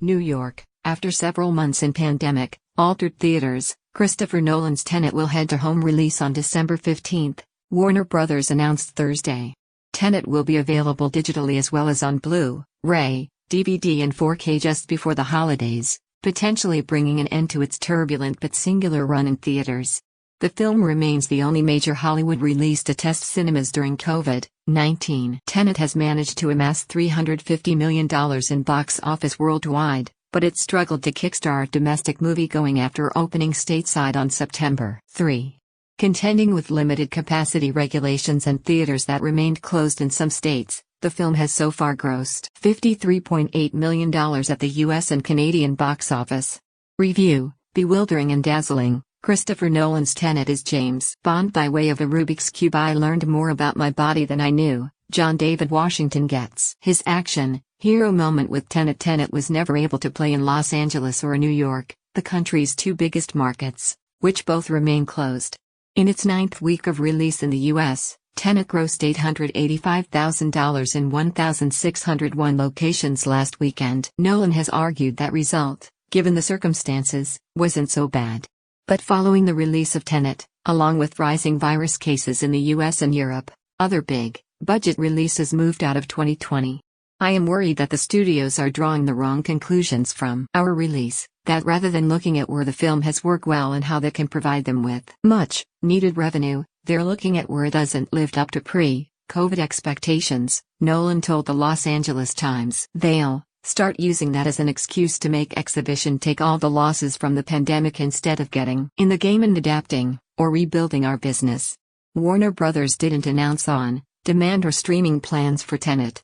New York, after several months in pandemic-altered theaters, Christopher Nolan's Tenet will head to home release on December 15, Warner Bros. Announced Thursday. Tenet will be available digitally as well as on Blu-ray, DVD and 4K just before the holidays, potentially bringing an end to its turbulent but singular run in theaters. The film remains the only major Hollywood release to test cinemas during COVID-19. Tenet has managed to amass $350 million in box office worldwide, but it struggled to kickstart domestic moviegoing after opening stateside on September 3. Contending with limited capacity regulations and theaters that remained closed in some states, the film has so far grossed $53.8 million at the US and Canadian box office. Review: bewildering and dazzling. Christopher Nolan's Tenet is James Bond by way of a Rubik's Cube. I learned more about my body than I knew. John David Washington gets his action hero moment with Tenet. Tenet was never able to play in Los Angeles or New York, the country's two biggest markets, which both remain closed. In its ninth week of release in the US, Tenet grossed $885,000 in 1,601 locations last weekend. Nolan has argued that result, given the circumstances, wasn't so bad. But following the release of Tenet, along with rising virus cases in the US and Europe, other big-budget releases moved out of 2020. I am worried that the studios are drawing the wrong conclusions from our release, that rather than looking at where the film has worked well and how that can provide them with much-needed revenue, they're looking at where it hasn't lived up to pre-COVID expectations, Nolan told the Los Angeles Times. They'll start using that as an excuse to make exhibition take all the losses from the pandemic instead of getting in the game and adapting, or rebuilding our business. Warner Bros. Didn't announce on-demand or streaming plans for Tenet.